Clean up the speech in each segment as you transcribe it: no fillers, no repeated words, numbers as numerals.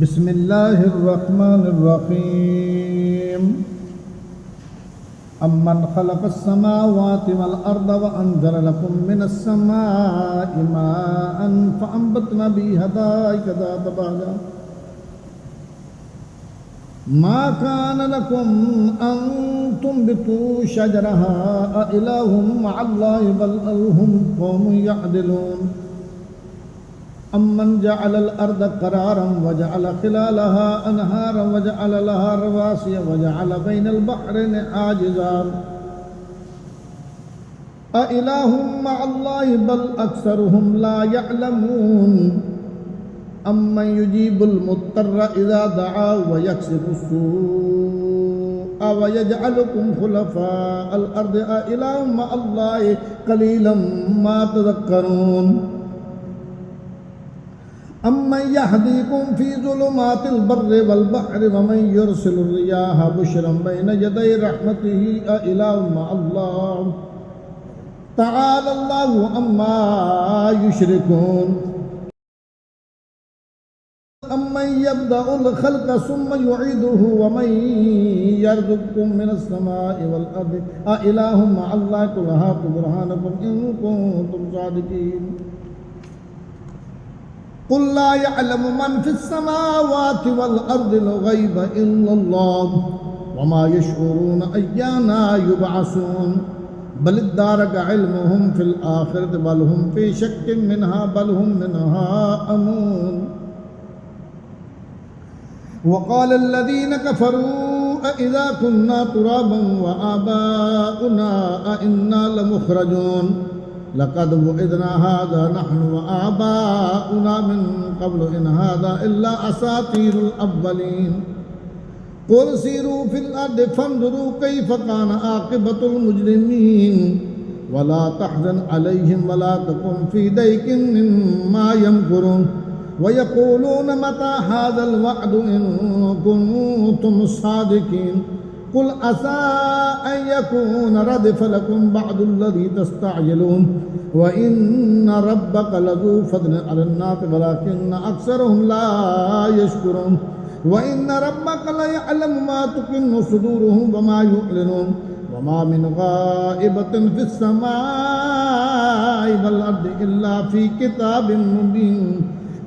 बिस्मिल्लाहिर्रहमानिर्रहीम। अम्मन खलक़स्समावाति वल अर्द व अंज़ल लकुम मिनस्समाइ माअन फ़अंबतना बिही हदाइक़ ज़ात बहजा मा कान लकुम अन तुंबितू शजरहा अइलाहुम मअल्लाहि बल हुम क़ौमुन यअदिलून। अम्मन जअलल अर्द क़रारन वजअल खिलालहा अनहारन वजअल लहा रवासिय वजअल बैनल बहरैनि हाजिज़ान अइलाहुम मअल्लाहि बल अक्सरुहुम ला यअलमून। अम्मन युजीबुल मुत्तर्र इज़ा दआ व यक्शिफुस्सूअ व यजअलुकुम खुलफ़ाअल अर्द अइलाहुम मअल्लाहि क़लीलन मा तज़क्करून। अम्मन यहदीकुम फ़ी ज़ुलुमातिल बर्रि वल बहरि व मन युरसिलुर रियाहा बुशरन बैन यदै रहमतिही अइलाहुम मअल्लाह तआलल्लाहु अम्मा युशरिकून। अम्मन यब्दउल खल्क़ सुम्मा युईदुहु व मन यर्ज़ुक़कुम मिनस समाइ वल अर्दि अइलाहुम मअल्लाहि क़ुल हातु बुरहानकुम इन कुंतुम सादिक़ीन। क़ुल ला यअलमु मन फ़िस समावाति वल अर्दिल ग़ैब इल्लल्लाह व मा यशऊरून अय्याना युबअसून। बल इद्दारक इल्मुहुम फ़िल आख़िरति बल हुम फ़ी शक्किन मिन्हा बल हुम मिन्हा अमून। वक़ालल्लज़ीन कफ़रू अइज़ा कुन्ना तुराबन व आबाउना अइन्ना लमुख़रजून लक़द वुइदना हाज़ा नहनु व आबाउना मिन क़ब्लु इन हाज़ा इल्ला असातीरुल अव्वलीन। क़ुल सीरू फ़िल अर्दि फ़ंज़ुरू कैफ़ कान आक़िबतुल मुजरिमीन वला तहज़न अलैहिम वला तकुन फ़ी दैक़िन मिम्मा यमकुरून वयक़ूलून मता हाज़ल वअदु इन कुन्तुम सादिक़ीन। क़ुल असा अन यकून रदिफ़ लकुम बअदुल्लज़ी तस्तअजिलून व इन्न रब्बक लज़ू फ़ज़लिन अलन्नास वलाकिन्न अक्सरहुम ला यशकुरून व इन्न रब्बक लयअलमु मा तुकिन्नु सुदूरुहुम व मा युअलिनून व मा मिन गाइबतिन फ़िस समाइ वल अर्दि इल्ला फ़ी किताबिन मुबीन।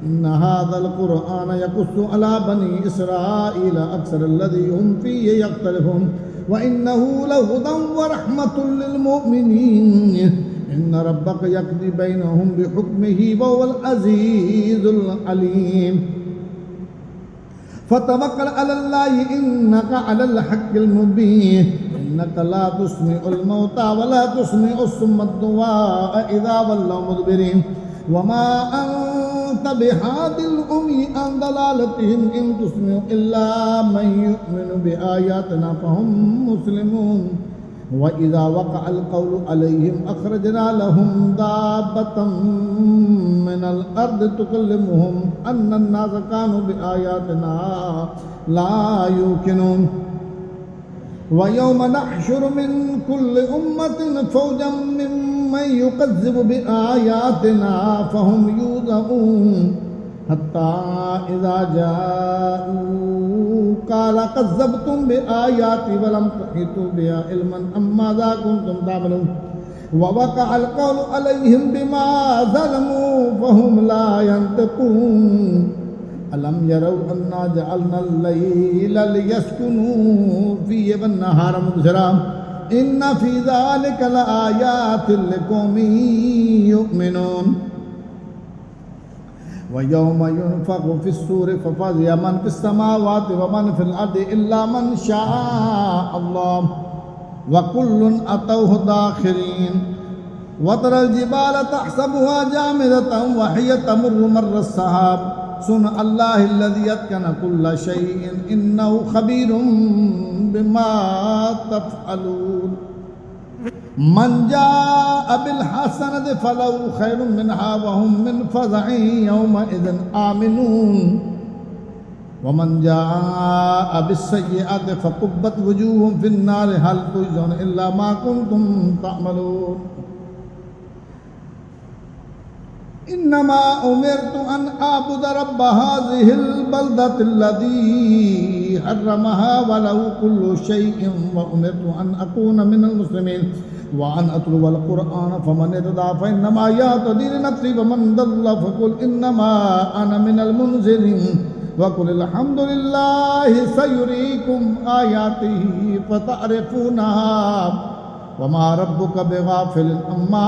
इन्न हाज़ल क़ुरआन यक़ुस्सु अला बनी इसराईल अक्सरल्लज़ी हुम फ़ीहि यख्तलिफ़ून व इन्नहु लहुदन व रहमतुल लिल मुमिनीन। इन्न रब्बक यक़्ज़ी बैनहुम बिहुक्मिही व हुवल अज़ीज़ुल अलीम। फ़तवक्कल अलल्लाहि इन्नका अलल हक़्क़िल मुबीन। इन्नका ला तुस्मिउल मौता व ला तुस्मिउस सुम्मद दुआअ इज़ा वल्लव मुदबिरीन व मा अंत बिहादिल उम्मी अन दलालतिहिम इन तुस्मिउ इल्ला मन युमिनु बिआयातिना फहुम मुस्लिमून। व इज़ा वक़अल क़ौलु अलैहिम अख़रजना लहुम दाब्बतम मिनल अर्दि तुकल्लिमुहुम अन्नन नास कानू बिआयातिना ला युक़िनून। व यौम नहशुरु मिन कुल्लि उम्मतिन फ़ौजन मिम्मन युकज़्ज़िबु बिआयातिना फ़हुम यूज़ऊन हत्ता इज़ा जाऊ क़ाल कज़्ज़बतुम बिआयाति व लम तुहीतू बिहा इल्मन अम्माज़ा कुन्तुम तामलून। व वक़अल क़ौलु अलैहिम बिमा ज़लमू फ़हुम ला यंतिक़ून। अलम यरौ अन्ना जअलनल लैला लियस्कुनू फ़ीहि वन्नहारा मुबसिरा इन्न फ़ी ज़ालिका लआयातिन लिक़ौमिन युमिनून। व यौम युनफ़ख़ु फ़िस्सूरि फ़फ़ज़िअ मन फ़िस्समावाति व मन फ़िल अर्दि इल्ला मन शाअ अल्लाह व कुल्लुन अतौहु दाख़िरीन। व तरल जिबाल तहसबुहा जामिदतन व हिय तमुर्रु मर्रस सहाब सुन अल्लाहिल्लज़ी अत्क़न कुल्ल शैइन इन्नहु ख़बीरुम बिमा तफ़अलून। मन जाअ बिल हसनति फलहु खैरुम मिन्हा व हुम मिन फ़ज़अइन यौमइज़िन आमिनून व मन जाअ बिस्सय्यअति फ़कुब्बत वुजूहुहुम फ़िन्नार हल तुजज़ौन इल्ला मा कुन्तुम तअमलून। इन्नमा उमिरतु अन आबुद रब्ब हाज़िहिल बल्दतिल्लज़ी हर्रमहा व लहू कुल्लु शैइन व उमिरतु अन अकून मिनल मुस्लिमीन व अन अतलुवल कुरआन फमन इहतदा फइन्नमा यहतदी लिनफ्सिही व मन दल्ल फकुल इन्नमा अना मिनल मुनज़िरीन व कुल अल्हम्दुलिल्लाहि सयुरीकुम आयातिही फतअरिफूनहा व मा रब्बुका बिगाफिलिन अम्मा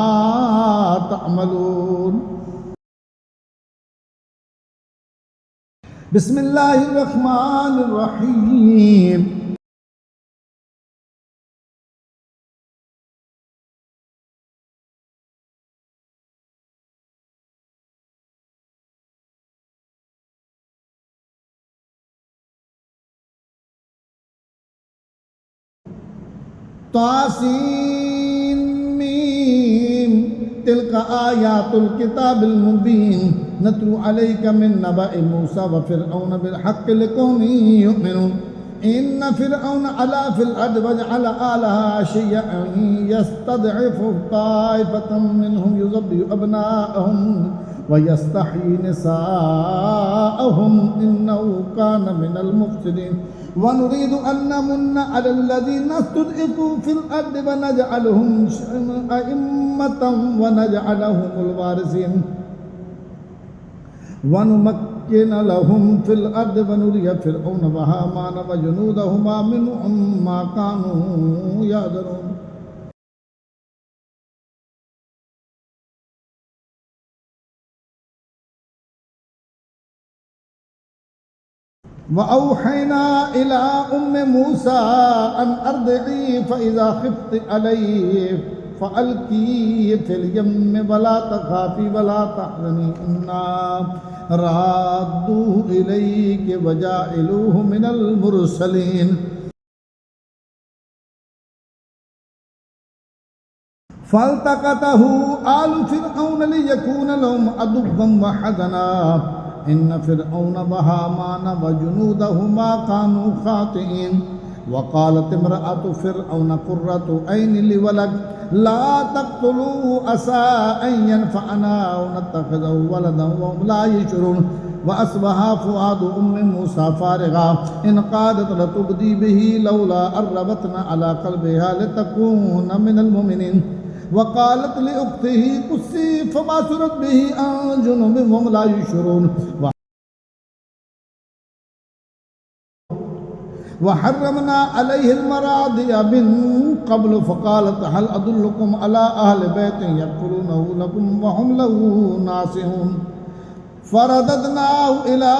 तअमलून। बिस्मिल्लाहिर्रहमानिर्रहीम। तासीन मीम तिलका आयातुल किताबिल मुबीन नतलू अलैका मिन नबाइ मूसा व फिरऔन बिल हक़्क़ि लिक़ौमिन युमिनून। इन्न फिरऔन अला फिल अर्दि वजअल आलहा शियअन यस्तदइफु ताइफतम मिनहुम युज़ब्बिहु अबनाअहुम व यस्तहयी निसाअहुम इन्नहु कान मिनल मुफ़्सिदीन। व नुरीदु अन नमुन्ना अलल लज़ीना इस्तुज़इफ़ू फिल अर्दि व नजअलहुम अइम्मतन व नजअलहुमुल वारिसीन व नुमक्किन लहुम फिल अर्दि व नुरिय फिरऔन व हामान व जुनूदहुमा मिनहुम मा कानू यहज़रून। व औहैना इला उम्मि मूसा अन अर्दिई फ़इज़ा ख़िफ़्ति अलैहि फ़अल्क़ीहि फ़िल यम्मि वला तख़ाफ़ी वला तहज़नी इन्ना राद्दूहु इलैकि व जाइलूहु मिनल मुरसलीन। फ़ल्तक़तहु आलु फ़िरऔन लियकून लहुम अदुव्वन व हज़ना इन्न फ़िरऔन व हामान व जुनूदहुमा कानू ख़ातिईन। व क़ालत इम्रअतु फ़िरऔन क़ुर्रतु ऐनि लि वलद ला तक़्तुलूहु असा अन यनफ़अना औ नत्तख़िज़हु वलदन व हुम ला यशऊरून। व अस्बहा फ़ुआदु उम्मि मूसा फ़ारिग़ा इन क़ादत लतुब्दी बिही लौला अन रबतना अला क़ल्बिहा लितकून मिनल मुमिनीन। व क़ालत लिउख़्तिही क़ुस्सी फ़बासुरत बिही अन जुनुबिन व हुम ला यशऊरून। व हर्रमना अलैहिल मरादिअ मिन क़ब्लु फ़क़ालत हल अदुल्लुकुम अला अहलि बैतिन यक़फ़ुलूनहु लकुम व हुम लहू नासिहून। फ़रददनाहु इला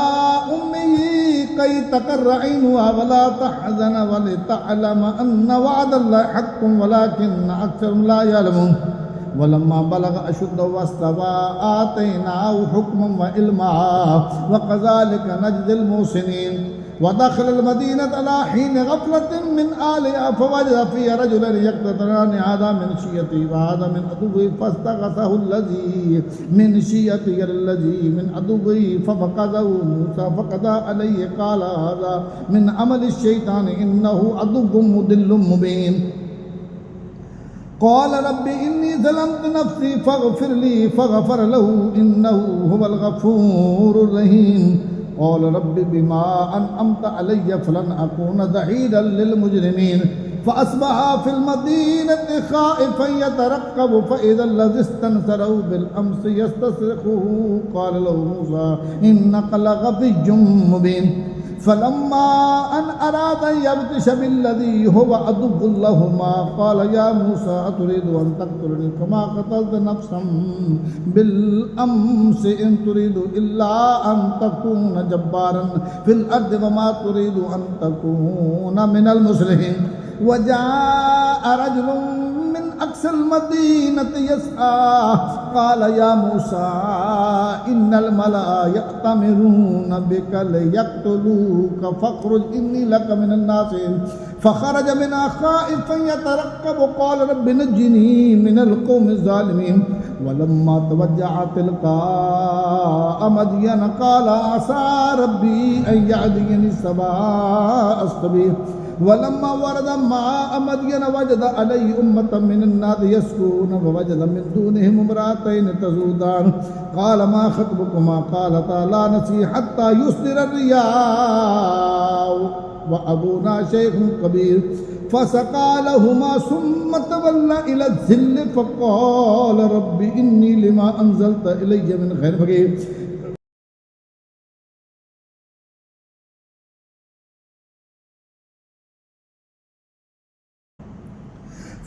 उम्मिही कई तक़र्र ऐनुहा व ला तहज़न व लितअलम अन्न वअदल्लाहि हक़्क़ुन वलाकिन्न अक्सरहुम ला यअलमून। वलम्मा बलग अशुद्धहु वस्तवा आतैनाहु हुक्मन व इल्मा व कज़ालिका नजज़िल मुहसिनीन। वदख़लल मदीनता अला हीन ग़फ़लतिन मिन आलिहा फ़वजद फ़ीहा रजुलैन यक़्ततिलान हाज़ा मिन शिय्यतिही व हाज़ा मिन अदुव्विही फ़ास्तग़ाथहु अल्लज़ी मिन शिय्यतिही अलल्लज़ी मिन अदुव्विही फ़वक़ज़हु मूसा फ़क़ज़ा अलैहि क़ाल हाज़ा मिन अमलि शैतान इन्नहु अदुव्वुम मुदिल्लुम मुबीन। क़ाल रब्बि इन्नी ज़लमतु नफ़्सी फ़ग़फ़िर ली फ़ग़फ़र लहू इन्नहु हुवल गफ़ूरुर रहीम। क़ाल रब्बि बिमा अनअमत अलय्य फ़लन अकून ज़हीरन लिल मुजरिमीन। फ़अस्बहा फ़िल मदीनति ख़ाइफ़न यतरक़्क़बु फ़इज़ा ल्लज़ी इस्तनसरहु बिल अम्सि यस्तस्रिख़ुहु क़ाल लहू मूसा इन्नका लग़विय्युम मुबीन। फ़लम्मा अन अरादा यब्तिश बिल्लज़ी हुवा अदुव्वुन लहुमा क़ाल या मूसा अतुरीदु अन तक़्तुलनी कमा क़तलत नफ़्सन बिल अम्सि इन तुरीदु इल्ला अन तकून जब्बारन फ़िल अर्दि व मा तुरीदु अन तकून मिनल मुस्लिहीन। व जाअ रजुलुन मिन अक़सल मदीनति यसआ क़ाल या मूसा इन्नल मलअ यअतमिरून बिका लियक़्तुलूका फ़ख़्रुज इन्नी लका मिनन नासिहीन। फ़ख़रज मिन्हा ख़ाइफ़न यतरक़्क़बु क़ाल रब्बि नज्जिनी मिनल क़ौमिज़ ज़ालिमीन। वलम्मा तवज्जह तिलक़ाअ मदयन क़ाल असा रब्बी अन यहदियनी सवाअ अस्सबील। ولما ورد ماء مدين وجد عليه أمة من الناس يسقون ووجد من دونهم امرأتين تذودان قال ما خطبكما قالتا لا نسقي حتى يصدر الرياء وأبونا شيخ كبير فسقى لهما ثم تولى إلى الظل فقال رب إني لما أنزلت إلي من خير فقير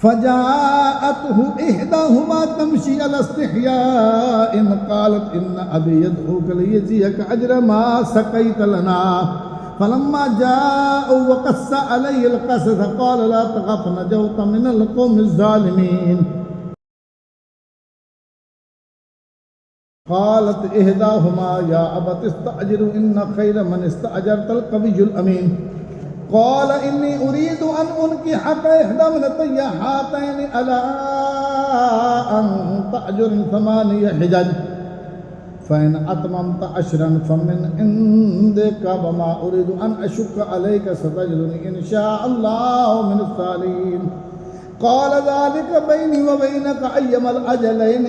فجاءته إحداهما تمشي على استحياء قالت إن أبي يدعوك ليجزيك أجر ما سقيت لنا فلما جاء وقص عليه القصص قال لا تخف نجوت من القوم الظالمين قالت إحداهما يا أبت استأجر إن خير من استأجرت القوي الأمين قال إني أريد أن أنكحك إحدى ابنتي هاتين على أن تأجر 8 حجج فإن أتممت 10 فمن عندك وما أريد أن أشك عليك ستجدني إن شاء الله من الصالحين قال ذلك بيني وبينك أيما الأجلين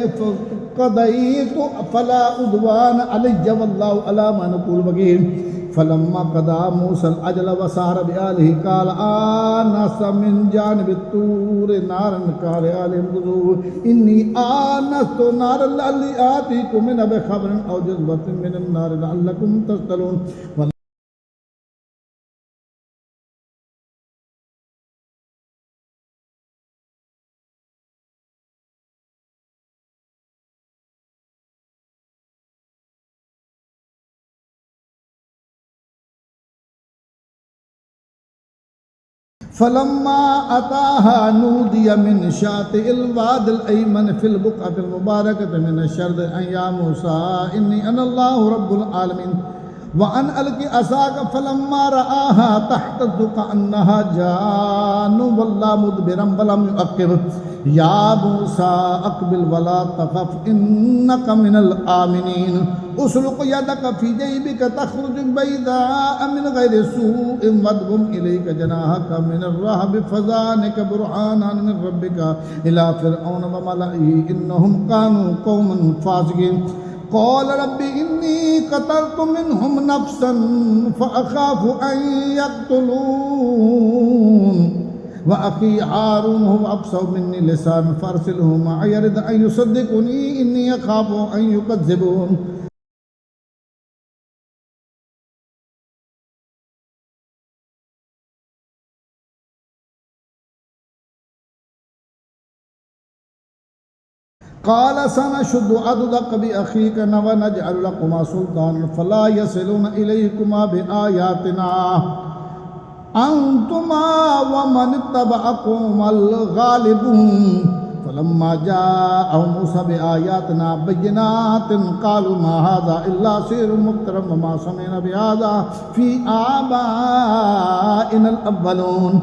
قضيت فلا عدوان علي والله على ما نقول وكيل فلما قضى موسى الأجل وسار بآله قال آنس من جانب الطور نارا قال آلهم خذوه إني آنست نارا لعلي آتيكم منها بخبر أو جذوة من النار لعلكم تصطلون فلما أتاها نودي من شاطئ الواد الأيمن في البقعة المباركة من الشرق أن يا موسى إني أنا الله رب العالمين وأن ألق عصاك فلما رآها تهتز كأنها جان ولا مدبرا ولم يعقب يا موسى أقبل ولا تخف إنك من الآمنين أسلق يدك في جيبك تخرج بيضاء من غير سوء واضم إليك جناحك من الرهب فذلك برهان من ربك إلى فرعون وملئه إنهم كانوا قوما فاسقين قال رب إني قتلت منهم نفسا فأخاف أن يقتلون وأخي هارون هو أبصر مني لسان فأرسله معي يرد أن يصدقني إني أخاف أن يكذبون قال سنشد عضدك بأخيك ونجعل لكما سلطانا فلا يصلون إليكما بآياتنا أنتما ومن اتبعكم الغالبون فلما جاءهم موسى بآياتنا بينات قالوا ما هذا إلا سحر مفتر وما سمعنا بهذا في آبائنا الأولون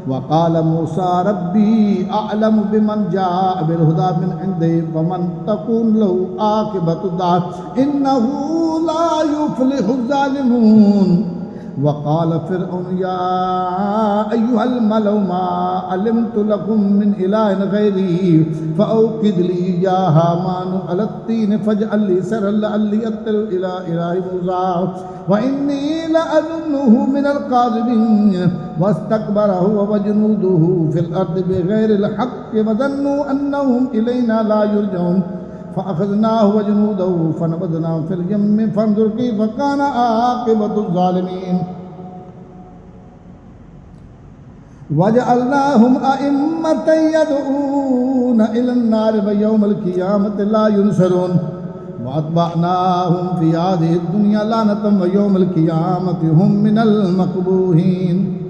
وقال موسى ربي أعلم بمن جاء بالهدى من عنده ومن تكون له عاقبة الدار إنه لا يفلح الظالمون وقال فرعون يا أيها الملأ ما علمت لكم من إله غيري فأوقد لي يا هامان على الطين فاجعل لي سرا لعلي أطلع إلى إله موسى وإني لأظنه من الكاذبين واستكبر هو وجنوده في الأرض بغير الحق وظنوا أنهم إلينا لا يرجعون فأخذناه وجنوده فنبذناه في اليم فانظر كيف كان عاقبة الظالمين وجعلناهم أئمة يدعون إلى النار ويوم القيامة لا ينصرون وأتبعناهم في هذه الدنيا لعنة ويوم القيامة هم من المقبوحين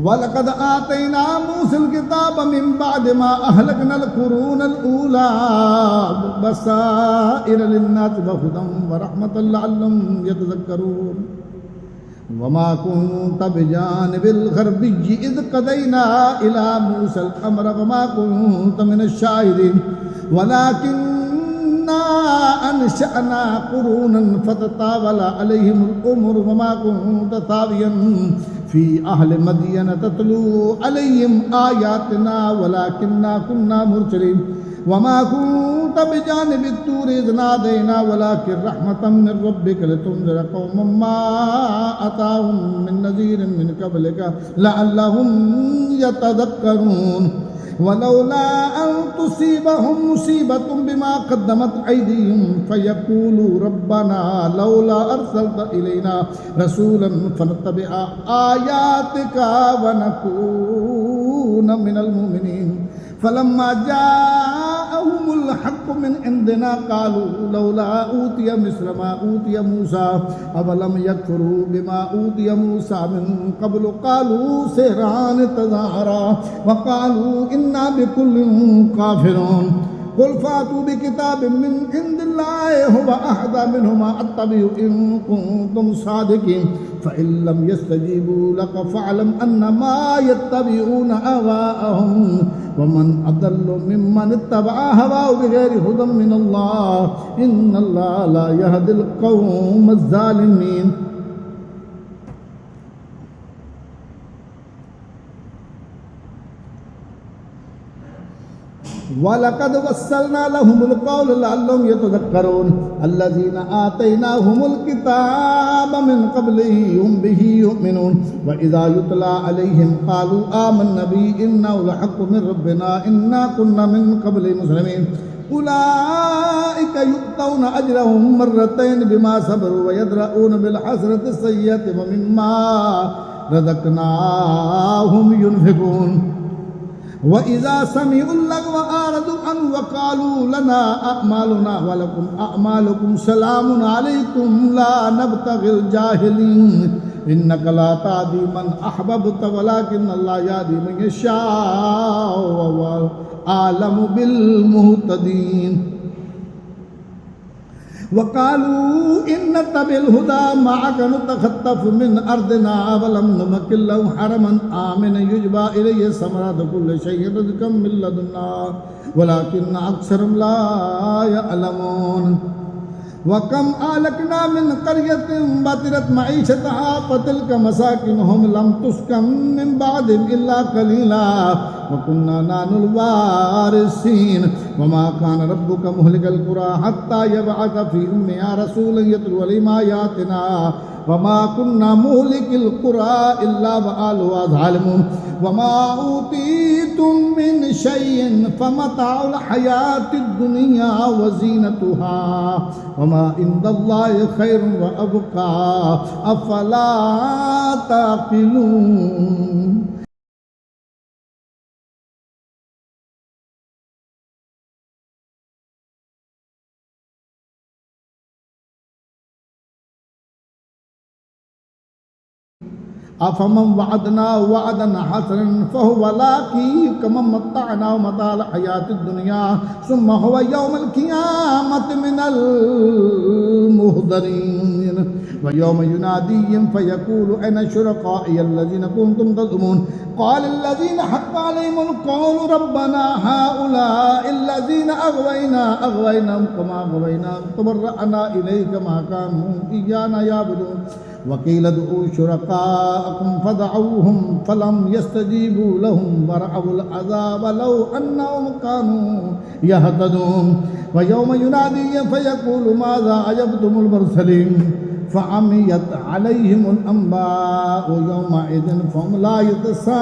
ولقد آتينا موسى الكتاب من بعد ما أهلكنا القرون الأولى بصائر للناس وهدى ورحمة لعلهم يتذكرون وما كنت بجانب الغربي إذ قضينا إلى موسى الأمر وما كنت من الشاهدين ولكن إنا أنشأنا قرونا فتطاول عليهم الأمر وما كنت ثاويا في أهل مدين تتلو عليهم آياتنا ولكننا كنا مرسلين وما كنت بجانب الطور إذ نادينا ولكن رحمة من ربك لتنذر قوما ما أتاهم من نذير من قبلك لعلهم يتذكرون ولولا أن تصيبهم مصيبة بما قدمت أيديهم فيقولوا ربنا لولا أرسلت إلينا رسولا فنتبع آياتك ونكون من المؤمنين فلما جاءهم الحق من عندنا قالوا لولا أوتي مثل ما أوتي موسى أولم يكفروا بما أوتي موسى من قبل قالوا سحران تظاهرا وقالوا إنا بكل كافرون قل فاتوا بكتاب من عند الله هو أحدى منهما أتبع إن كنتم صادقين فإن لم يستجيبوا لك فاعلم أنما يتبعون أهواءهم ومن أضل ممن اتبع هواه بغير هدى من الله إن الله لا يهدي القوم الظالمين ولقد وصلنا لهم القول لعلهم يتذكرون الذين آتيناهم الكتاب من قبله هم به يؤمنون وإذا يتلى عليهم قالوا آمنا به إنه الحق من ربنا إنا كنا من قبل مسلمين أولئك يؤتون أجرهم مرتين بما صبروا ويدرؤون بالحسنة السيئة ومما رزقناهم ينفقون وإذا سمعوا اللغو أعرضوا عنه وقالوا لنا أعمالنا ولكم أعمالكم سلام عليكم لا نبتغي الجاهلين إنك لا تهدي من أحببت ولكن الله يهدي من يشاء وهو أعلم بالمهتدين وقالوا إن نتبع الهدى معك نتخطف من أرضنا ولم نمكن له حرما آمنا يجبى إليه ثمرات كل شيء رزقا من لدنا ولكن أكثرهم لا يعلمون وكم أهلكنا من قرية بطرت معيشتها فتلك مساكنهم لم تسكن من بعدهم إلا قليلا وكنا نحن الوارثين وما كان ربك مهلك القرى حتى يبعث في أمها رسولا يتلو عليهم آياتنا وما كنا مهلك القرى إلا وأهلها ظالمون وما أوتيتم من شيء فمتاع الحياة الدنيا وزينتها وما عند الله خير وأبقى أفلا تعقلون أفمن وعدناه وعدا حسنا فهو لاقيه كمن متعناه متاع الحياة الدنيا ثم هو يوم القيامة من المهضرين ويوم يناديهم فيقول أين شركائي الذين كنتم تزعمون قال الذين حق عليهم القول ربنا هؤلاء الذين أغويناهم كما أغوينا تبرأنا إليك ما كانوا إيانا يعبدون وقيل ادعوا شركاءكم فدعوهم فلم يستجيبوا لهم ورأوا العذاب لو أنهم كانوا يهتدون ويوم يناديهم فيقول ماذا أجبتم المرسلين فعميت عليهم الأنباء يومئذ فهم لا يتساءلون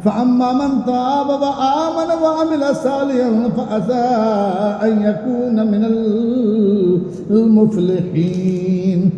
فأما من تاب وآمن وعمل صالحا فعسى أن يكون من المفلحين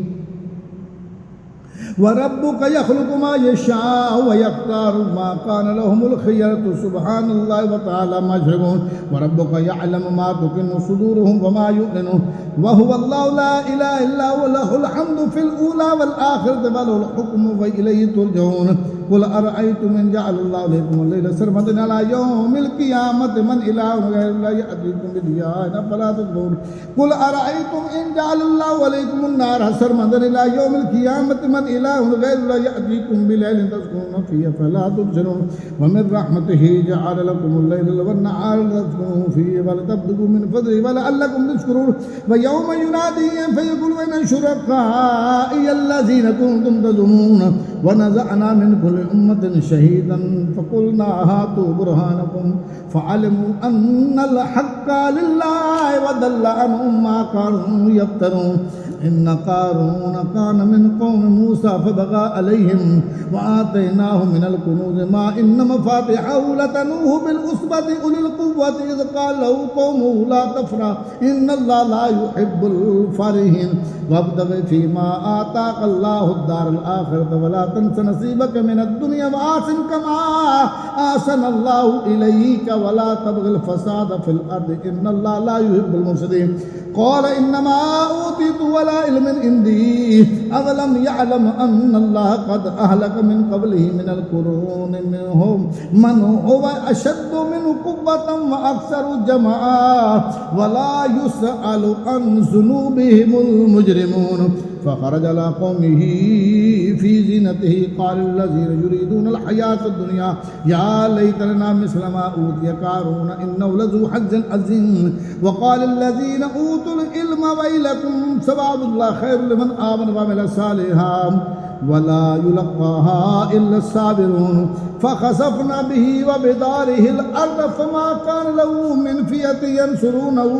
وربك يخلق ما يشاء ويختار ما كان لهم الخيرة سبحان الله وتعالى ما يشركون وربك يعلم ما تكن صدورهم وما يعلنون وهو الله لا إله إلا هو له الحمد في الأولى والآخرة وله الحكم وإليه ترجعون قل أرأيتم إن جعل الله عليكم الليل سرمدا إلى يوم القيامة من إله غير الله يأتيكم بضياء أفلا تبصرون قل أرأيتم إن جعل الله عليكم النار سرمدا إلى يوم القيامة من إله غير الله يأتيكم بليل تسكنون فيه فلا تبصرون ومن رحمته جعل لكم الليل والنهار تسكنوا فيه ولتبتغوا من فضله ولعلكم تشكرون ويوم يناديهم فيقول أين شركائي الذين كنتم تزعمون ونزعنا من كل أمة شهيدا فقلنا هاتوا برهانكم فعلموا أن الحق لله وضل عنهم ما كانوا يفترون إن قارون كان من قوم موسى فبغى عليهم وآتيناه من الكنوز ما إن مفاتحه لتنوه بالعصبة أولي القوة إذ قال له قومه لا تفرح إن الله لا يحب الفرحين وابتغ فيما آتاك الله الدار الآخرة ولا تنس نصيبك من الدنيا وأحسن كما أحسن الله إليك ولا تبغ الفساد في الأرض إن الله لا يحب المفسدين قال إنما أوتيت ولا علم عندي أولم يعلم أن الله قد أهلك من قبله من القرون منهم من هو أشد منه قوة وأكثر جمعا ولا يسأل عن ذنوبهم المجرمون فخرج على قومه في زينته قال الذين يريدون الحياة الدنيا يا ليت لنا مثل ما أوتي قارون إنه لذو حظ عظيم وقال الذين أوتوا العلم ويلكم ثواب الله خير لمن آمن وعمل صالحا ولا يلقاها إلا الصابرون فخسفنا به وبداره الأرض فما كان له من فئة ينصرونه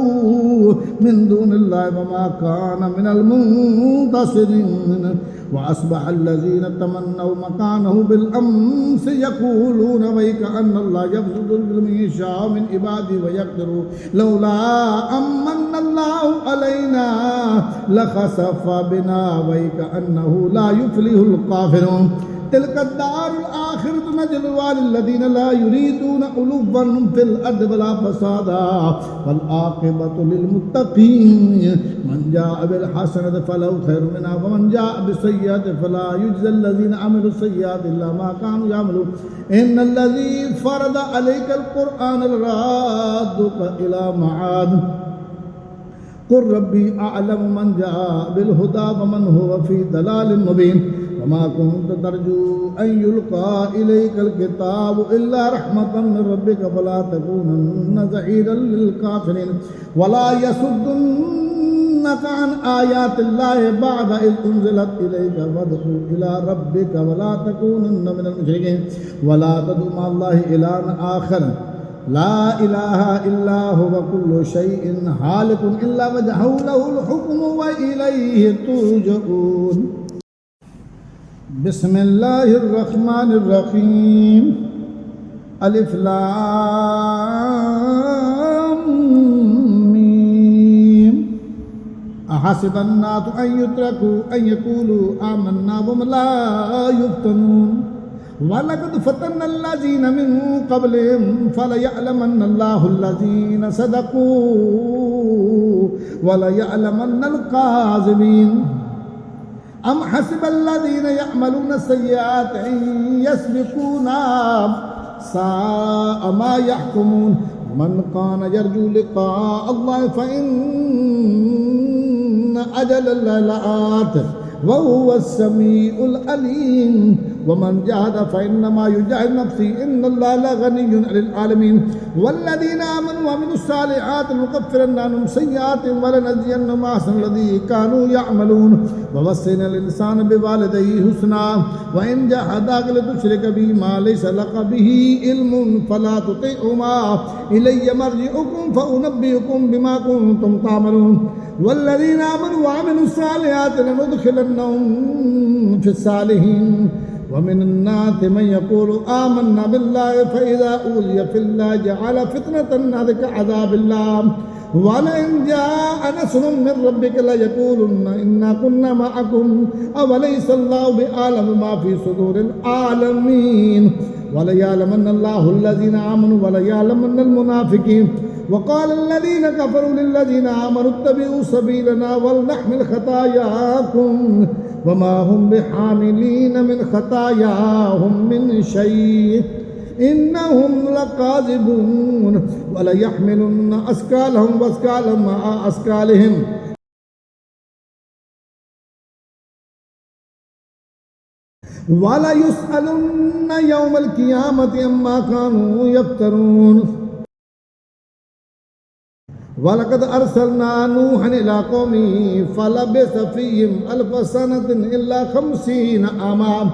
من دون الله وما كان من المنتصرين وأصبح الذين تمنوا مكانه بالأمس يقولون ويك أن الله يبسط الرزق لمن يشاء من عباده ويقدر لولا أمن الله علينا لخسف بنا ويك أنه لا يفلح الكافرون تلك الدار الآخرة نجعلها للذين لا يريدون علوا في الأرض ولا فسادا والعاقبة للمتقين من جاء بالحسنة فله خير منها ومن جاء بالسيئة فلا يجزى الذين عملوا السيئات إلا ما كانوا يعملون إن الذي فرض عليك القرآن لرادك إلى معاد قل ربي أعلم من جاء بالهدى ومن هو في ضلال مبين وما كنت ترجو أن يلقى إليك الكتاب إلا رحمة من ربك فلا تكونن ظهيرا للكافرين ولا يصدنك عن آيات الله بعد إذ أنزلت إليك وادع إلى ربك ولا تكونن من المشركين ولا تدع مع الله إلها آخر لا إله إلا هو كل شيء هالك إلا وجهه له الحكم وإليه ترجعون بسم الله الرحمن الرحيم ألف لام ميم أحسب الناس أن يتركوا أن يقولوا آمنا وهم لا يفتنون ولقد فتنا الذين من قبلهم فليعلمن الله الذين صدقوا وليعلمن الكاذبين أم حسب الذين يعملون السيئات أن يسبقونا ساء ما يحكمون من كان يرجو لقاء الله فإن أجل الله لآت وهو السميع العليم ومن جاهد فإنما يجاهد نفسه إن الله لغني عن العالمين والذين آمنوا وعملوا الصالحات لنكفرن عنهم سيئاتهم ولنجزينهم أحسن الذي كانوا يعملون ووصينا الإنسان بوالديه حسنا وإن جاهداك لتشرك به ما ليس لك به علم فلا تطعهما إلي مرجعكم فأنبئكم بما كنتم تعملون والذين آمنوا وعملوا الصالحات لندخلنهم في الصالحين ومن الناس من يقول آمنا بالله فإذا أوذي في الله جعل فتنة الناس كعذاب الله ولئن جاء نصر من ربك ليقولن إنا كنا معكم أوليس الله بأعلم ما في صدور العالمين وليعلمن الله الذين آمنوا وليعلمن المنافقين وقال الذين كفروا للذين آمنوا اتبعوا سبيلنا ولنحمل خطاياكم وما هم بحاملين من خطاياهم من شيء إنهم لكاذبون وليحملن أثقالهم وأثقالا مع أثقالهم وَلَيُسْأَلُنَّ يَوْمَ الْقِيَامَةِ عَمَّا كَانُوا يَفْتَرُونَ وَلَقَدْ أَرْسَلْنَا نُوحًا إِلَى قَوْمِهِ فَلَبِثَ فِيهِمْ أَلْفَ سَنَةٍ إِلَّا 50 عاما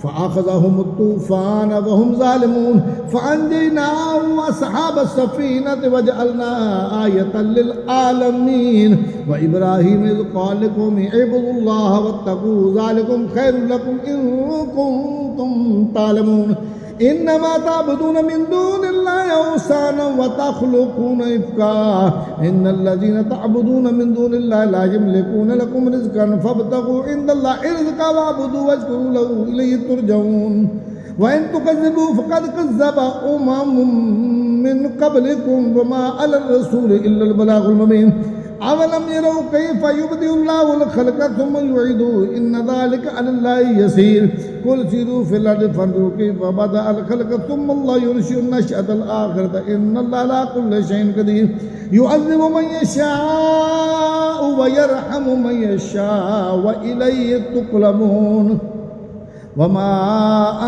فأخذهم الطوفان وهم ظالمون فأنجيناه وأصحاب السفينة وجعلناها آية للعالمين وإبراهيم إذ قال لقومه اعبدوا الله واتقوه ذلكم خير لكم إن كنتم تعلمون إنما تعبدون من دون الله أوثانا وتخلقون إفكا إن الذين تعبدون من دون الله لا يملكون لكم رزقا فابتغوا عند الله رزقا واعبدوا واشكروا له إليه ترجعون وإن تكذبوا فقد كذب من قبلكم وما على الرسول إلا البلاغ المبين أولم يروا كيف يبدئ الله الخلق ثم يعيده إن ذلك على الله يسير قل سيروا في الأرض فانظروا كيف بدأ الخلق ثم الله ينشئ النشأة الآخرة إن الله على كل شيء قدير يعذب من يشاء ويرحم من يشاء وإليه تقلبون وما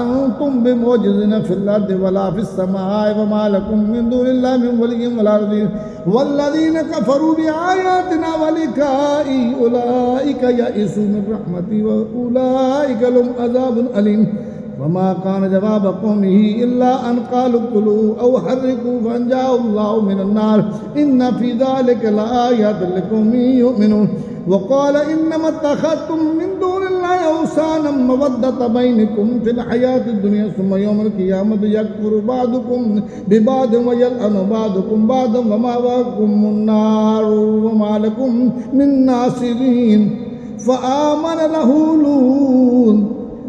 أنتم بمعجزين في الأرض ولا في السماء وما لكم من دون الله من ولي ولا نصير والذين كفروا بآياتنا ولقائه أولئك يئسوا من رحمتي وأولئك لهم عذاب أليم وما كان جواب قومه إلا أن قالوا اقتلوه أو حرقوه فأنجاه الله من النار إن في ذلك لآيات لقوم يؤمنون وقال إنما اتخذتم من دون الله أوثانا مودة بينكم في الحياة الدنيا ثم يوم القيامة يكفر بعضكم ببعض ويلعن بعضكم بعضا ومأواكم النار وما لكم من ناصرين فآمن له لوط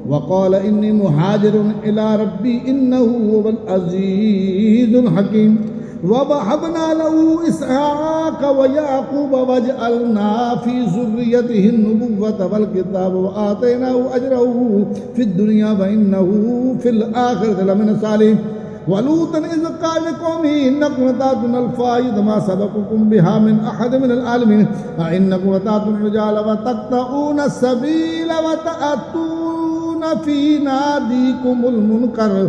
وقال إني مهاجر إلى ربي إنه هو العزيز الحكيم ووهبنا له إسحاق ويعقوب وجعلنا في ذريته النبوة والكتاب وآتيناه أجره في الدنيا وإنه في الآخرة لمن الصالحين ولوطا إذ قال لقومه إنكم لتأتون الفاحشة ما سبقكم بها من أحد من العالمين أئنكم لتأتون الرجال وتقطعون السبيل وتأتون في ناديكم المنكر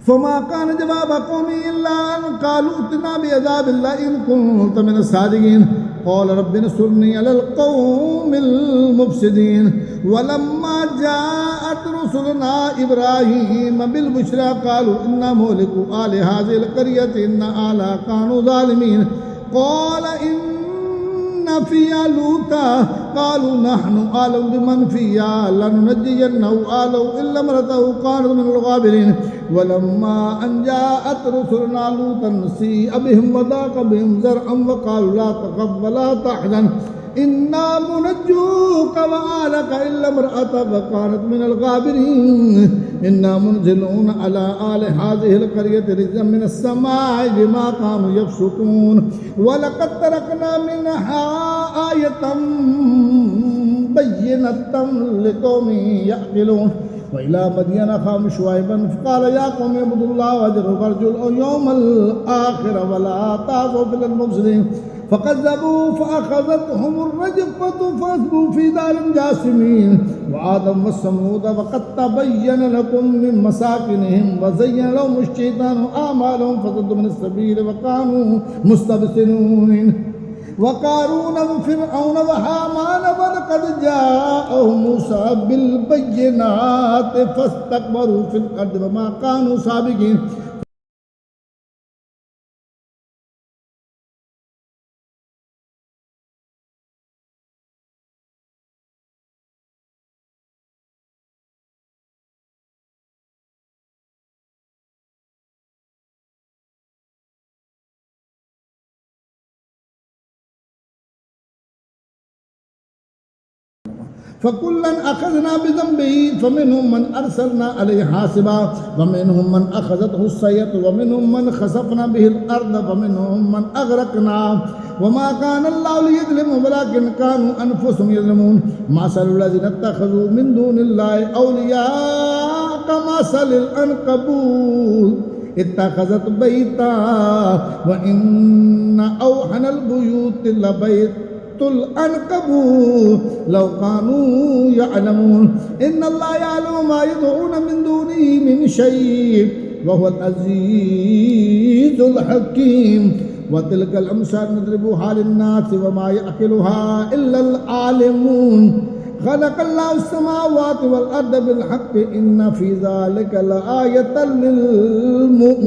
فما كان جواب قومه إلا أن قالوا ائتنا بعذاب الله إن كنت من الصادقين قال رب انصرني على القوم المفسدين ولما جاءت رسلنا إبراهيم بالبشرى قالوا إنا مهلكوا أهل هذه القرية إن أهلها كانوا ظالمين قال إن فيها لوطا قالوا نحن أعلم بمن فيها لننجينه أهله إلا امرأته كانت من الغابرين ولما أن جاءت رسلنا لوطا سيء بهم وضاق بهم ذرعا وقالوا لا تخف ولا تحزن إنا منجوك وأهلك إلا امرأتك كانت من الغابرين إنا منزلون على آل هذه القرية رجزا من السماء بما كانوا يفسقون ولقد تركنا منها آية بينة لقوم يعقلون وإلى مدين أخاهم شعيبا فقال يا قوم اعبدوا الله واجروا وارجوا اليوم الآخر ولا تعثوا في المفسدين فكذبوا فأخذتهم الرجفة فأصبحوا في دار جاثمين وعادا وثمود وقد تبين لكم من مساكنهم وزين لهم الشيطان أعمالهم فصدوا من السبيل وكانوا مستبصرين وقارون وفرعون وهامان ولقد جاءهم موسى بالبينات فاستكبروا في الأرض وما كانوا سابقين فكلا أخذنا بذنبه فمنهم من أرسلنا عليه حاسبا ومنهم من أخذته السيئة ومنهم من خسفنا به الأرض ومنهم من أغرقنا وما كان الله ليظلمهم ولكن كانوا أنفسهم يظلمون مثل الذين اتخذوا من دون الله أولياء كمثل العنكبوت اتخذت بيتا وإن أوحن البيوت لبيت العنكبوت لو كانوا يعلمون إن الله يعلم ما يدعون من دونه من شيء وهو العزيز الحكيم وتلك الأمثال نضربها للناس وما يأكلها إلا العالمون خلق الله السماوات والأرض بالحق إن في ذلك لآية للمؤمنين